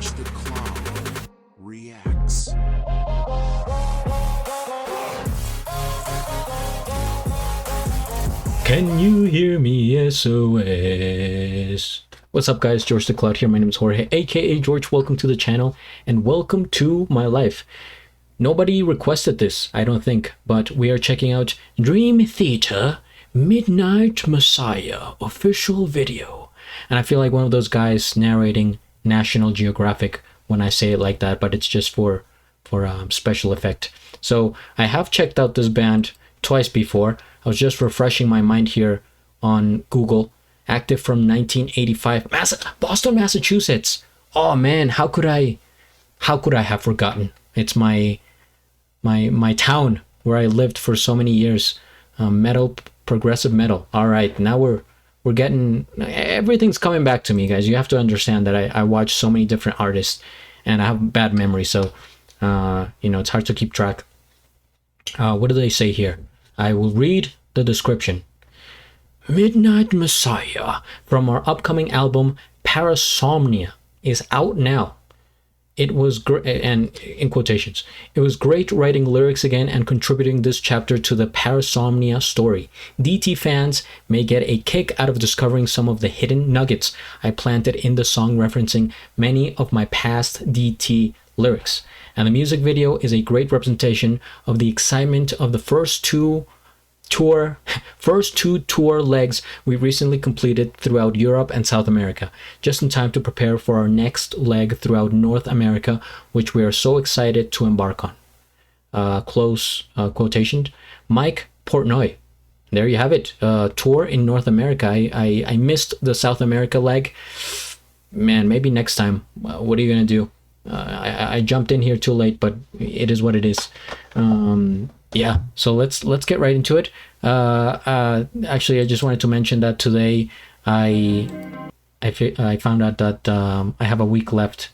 GeorgeTheCloud reacts. Can you hear me, SOS? What's up, guys? GeorgeTheCloud here. My name is Jorge, aka George. Welcome to the channel and welcome to my life. Nobody requested this, I don't think, but we are checking out Dream Theater Midnight Messiah official video. And I feel like one of those guys narrating National Geographic when I say it like that, but it's just for special effect. So I have checked out this band twice before. I was just refreshing my mind here on Google. Active from 1985, Boston, Massachusetts. Oh man, how could I have forgotten? It's my town where I lived for so many years. Metal, progressive metal. All right, now we're getting, everything's coming back to me, guys. You have to understand that I watch so many different artists and I have bad memory, so it's hard to keep track. What do they say here? I will read the description. Midnight Messiah from our upcoming album Parasomnia is out now. It was great, and in quotations, it was great writing lyrics again and contributing this chapter to the Parasomnia story. DT fans may get a kick out of discovering some of the hidden nuggets I planted in the song, referencing many of my past DT lyrics. And the music video is a great representation of the excitement of the first two tour legs we recently completed throughout Europe and South America, just in time to prepare for our next leg throughout North America, which we are so excited to embark on. Close quotation. Mike Portnoy. There you have it. Tour in North America. I missed the South America leg. Man, maybe next time. What are you gonna do? I jumped in here too late, but it is what it is. Yeah, so let's get right into it. Actually, I just wanted to mention that today I found out that I have a week left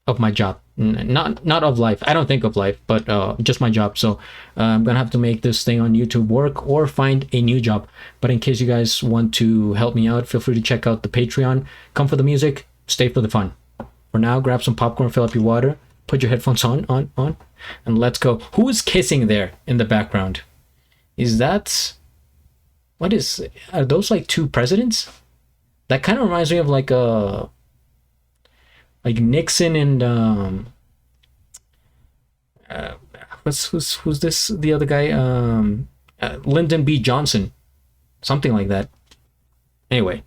of my job. Not of life. I don't think of life, but just my job. So I'm gonna have to make this thing on YouTube work or find a new job. But in case you guys want to help me out, feel free to check out the Patreon. Come for the music, stay for the fun. For now, grab some popcorn, fill up your water, put your headphones on, and let's go. Who is kissing there in the background? Are those like two presidents? That kind of reminds me of like Nixon and who's this, the other guy, Lyndon B. Johnson, something like that. Anyway.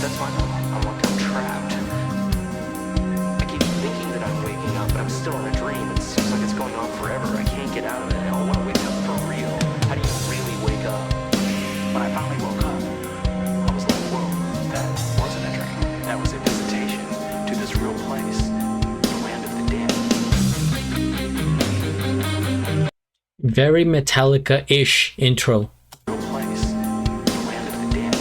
That's why I'm trapped. I keep thinking that I'm waking up, but I'm still in a dream. It seems like it's going on forever. I can't get out of it. I don't want to wake up for real. How do you really wake up? When I finally woke up, I was like, whoa, that wasn't a dream. That was a visitation to this real place, the land of the dead. Very Metallica-ish intro. Real place, the land of the dead.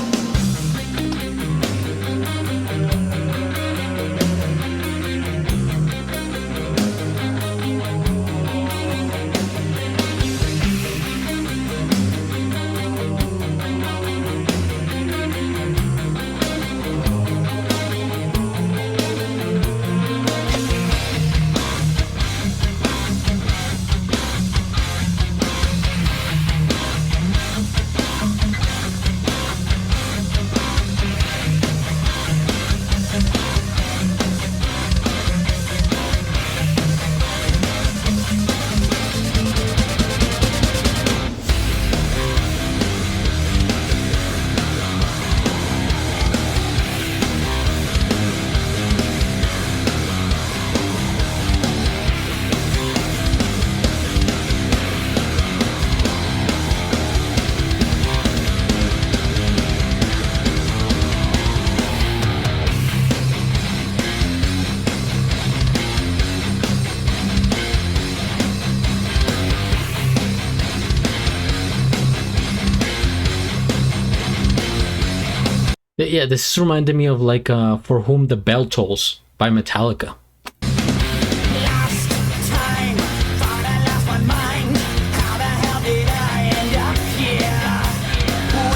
Yeah, this is reminding me of like For Whom the Bell Tolls by Metallica. Last time, thought I lost my mind. How the hell did I end up here?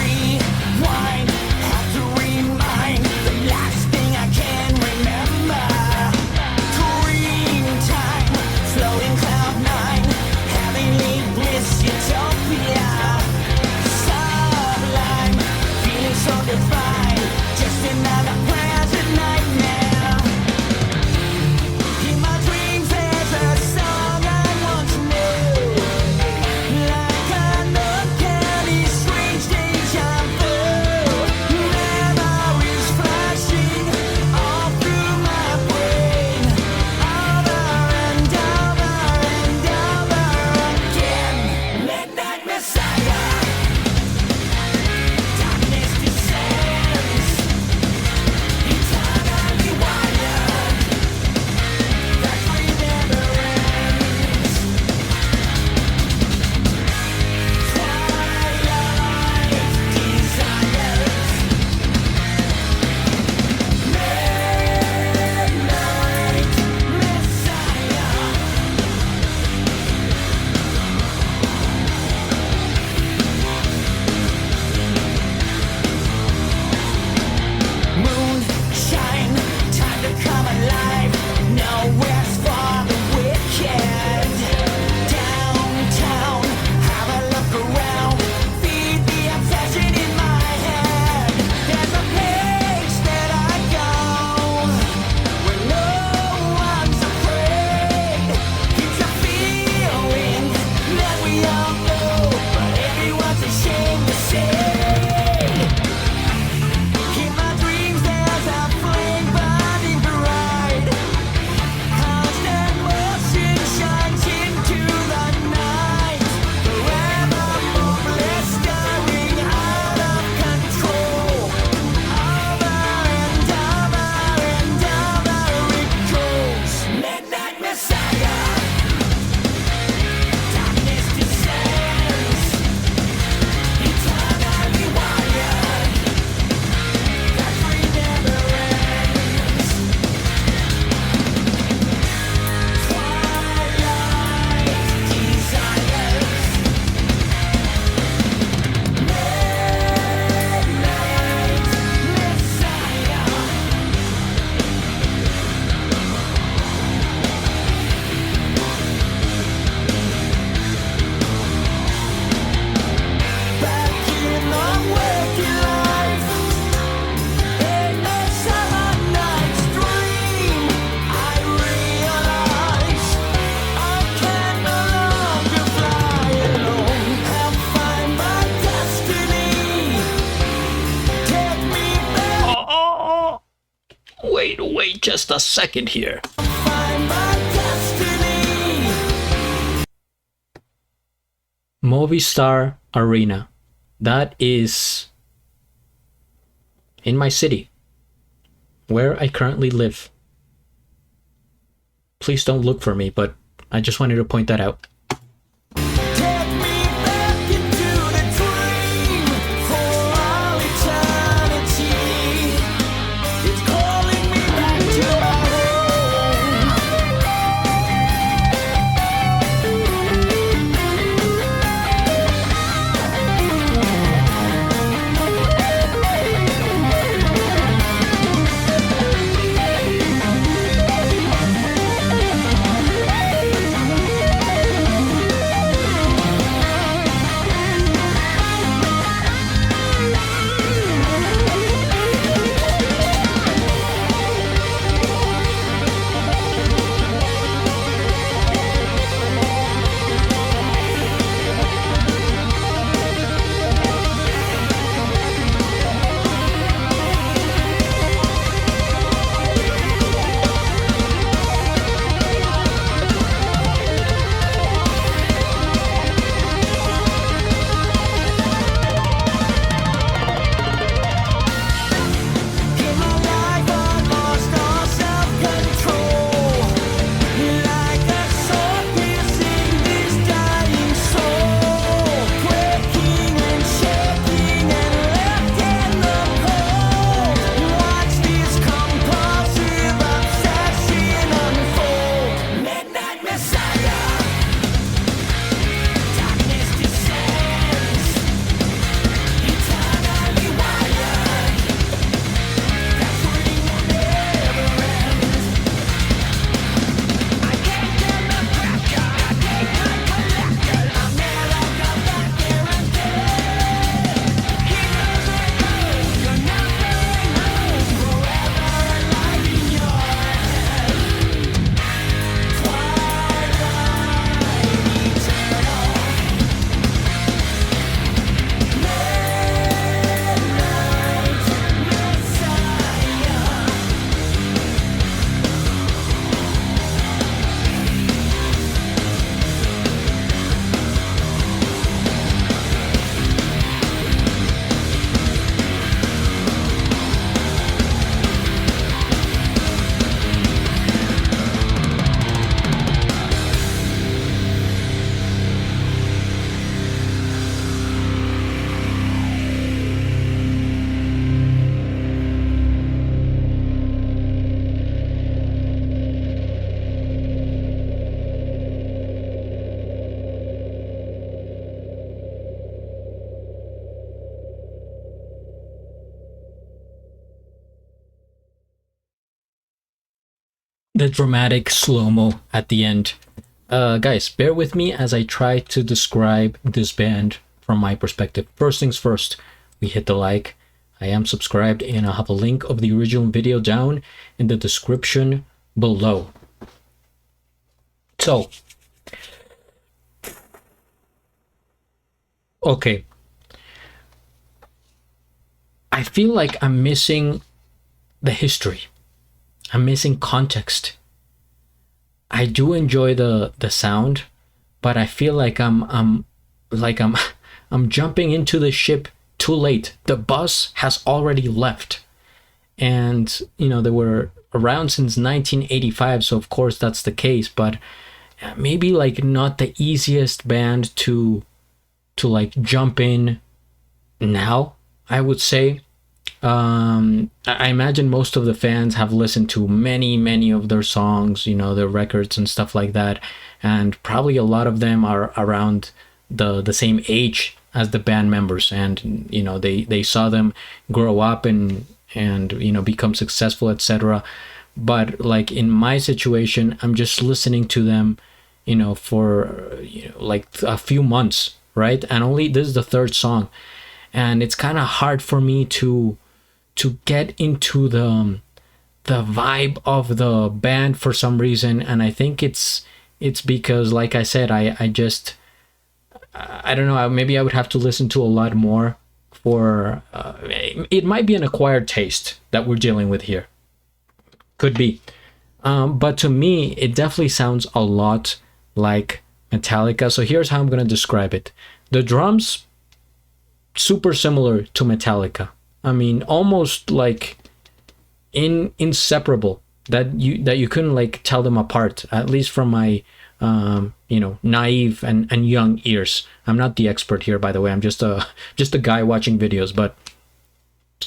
Rewind, have to remind the last thing I can remember. Dream time, floating cloud nine, heavenly bliss utopia. Sublime, feeling so divine, just another present nightmare. In my dreams there's a song I once knew, like an uncanny strange deja vu. Memories flashing all through my brain, over and over and over again. Midnight Messiah, darkness descends, eternally wired. That dream never ends. Twilight desires. Midnight Messiah. Moonshine, time to come alive. Nowhere's for the wicked. Downtown, have a look around. Feed the obsession in my head. There's a place that I go where no one's afraid. It's a feeling that we all know, but everyone's ashamed to say. In my dreams there's a flame burning bright. Constant motion shines into the night. Forevermore blistering out of control. Over and over and over it goes. Midnight Messiah. Darkness descends. Eternally wired. That dream never ends. Twilight desires. Midnight Messiah. Back in the waking life, in the summer night's dream, I realize I can no longer fly alone. Help find my destiny. Take me back, Wait just a second here. find my destiny. Movistar Arena. That is in my city, where I currently live. Please don't look for me, but I just wanted to point that out. Take me back into the dream for all eternity. It's calling me back to my home. the dramatic slow-mo at the end. Guys, bear with me as I try to describe this band from my perspective. First things first, we hit the like. I am subscribed, and I'll have a link of the original video down in the description below. So, okay. I feel like I'm missing the history. I'm missing context. I do enjoy the sound, but I feel like I'm jumping into the ship too late. The bus has already left. And you know, they were around since 1985, so of course that's the case, but maybe like not the easiest band to like jump in now, I would say. I imagine most of the fans have listened to many of their songs, you know, their records and stuff like that, and probably a lot of them are around the same age as the band members, and you know, they saw them grow up and you know, become successful, etc. But like in my situation, I'm just listening to them, you know, for you know, like a few months, right? And only this is the third song, and it's kind of hard for me to get into the vibe of the band for some reason. And I think it's because, like I said, I don't know, maybe I would have to listen to a lot more for it might be an acquired taste that we're dealing with here, could be, but to me it definitely sounds a lot like Metallica. So here's how I'm going to describe it. The drums, super similar to Metallica. I mean, almost like inseparable, that you couldn't like tell them apart, at least from my you know, naive and young ears. I'm not the expert here, by the way. I'm just a guy watching videos. But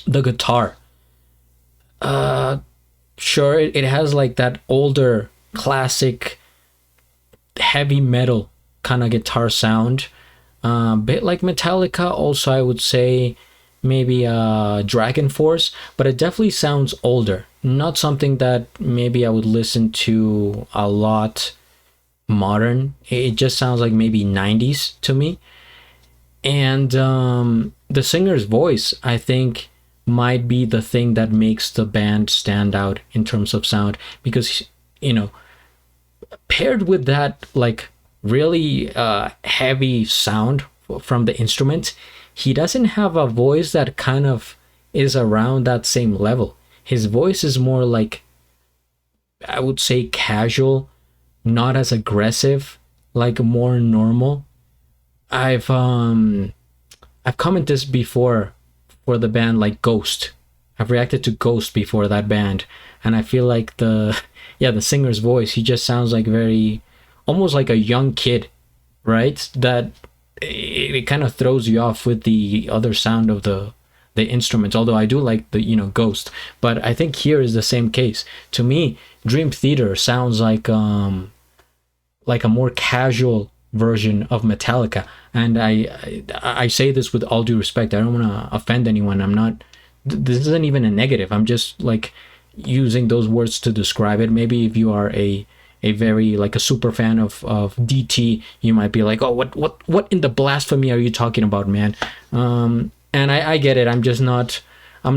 the guitar, sure, it has like that older classic heavy metal kind of guitar sound, bit like Metallica. Also, I would say maybe Dragon Force, but it definitely sounds older. Not something that maybe I would listen to a lot modern. It just sounds like maybe 90s to me. And the singer's voice, I think, might be the thing that makes the band stand out in terms of sound, because you know, paired with that like really heavy sound from the instrument, he doesn't have a voice that kind of is around that same level. His voice is more like, I would say, casual, not as aggressive, like more normal. I've commented this before for the band like Ghost. I've reacted to Ghost before, that band, and I feel like the singer's voice, he just sounds like very, almost like a young kid, right? That it kind of throws you off with the other sound of the instruments, although I do like the, you know, Ghost. But I think here is the same case. To me, Dream Theater sounds like a more casual version of Metallica. And I say this with all due respect. I don't want to offend anyone. I'm not, this isn't even a negative. I'm just like using those words to describe it. Maybe if you are a very like a super fan of DT, you might be like, oh, what in the blasphemy are you talking about, man? And I get it. I'm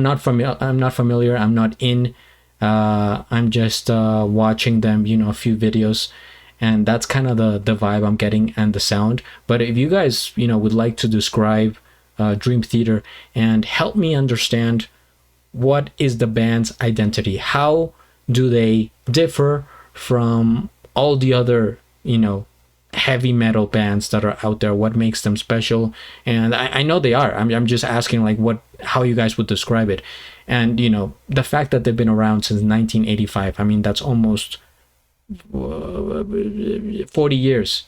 not familiar. I'm not in. I'm just watching them, you know, a few videos, and that's kind of the vibe I'm getting and the sound. But if you guys, you know, would like to describe Dream Theater and help me understand what is the band's identity, how do they differ from all the other, you know, heavy metal bands that are out there, what makes them special? And I know they are. I'm just asking like how you guys would describe it. And you know, the fact that they've been around since 1985, I mean, that's almost 40 years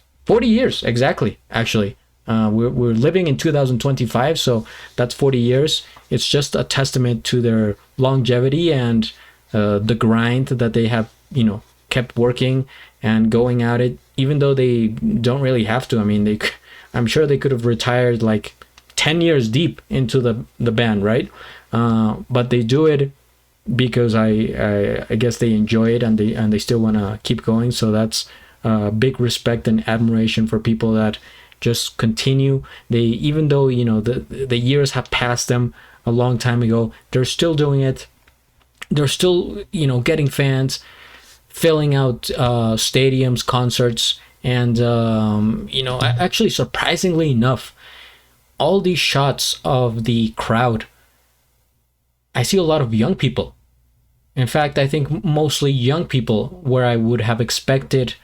exactly. Actually, we're living in 2025, so that's 40 years. It's just a testament to their longevity and the grind that they have, you know, kept working and going at it, even though they don't really have to. I mean, I'm sure they could have retired like 10 years deep into the band, right? But they do it because I guess they enjoy it, and they still want to keep going. So that's big respect and admiration for people that just continue. They, even though, you know, the years have passed them a long time ago, they're still doing it. They're still, you know, getting fans, filling out stadiums, concerts, and you know, actually surprisingly enough, all these shots of the crowd, I see a lot of young people. In fact, I think mostly young people, where I would have expected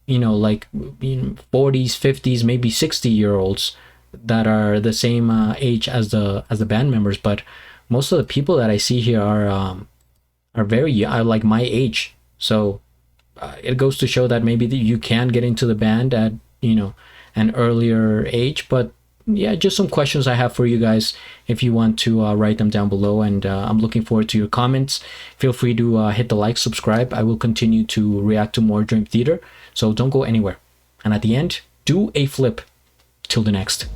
you know, like 40s, 50s, maybe 60-year-olds that are the same age as the band members. But most of the people that I see here are very are like my age. So it goes to show that maybe you can get into the band at, you know, an earlier age. But yeah, just some questions I have for you guys. If you want to write them down below, and I'm looking forward to your comments. Feel free to hit the like, subscribe. I will continue to react to more Dream Theater, so don't go anywhere. And at the end, do a flip. Till the next.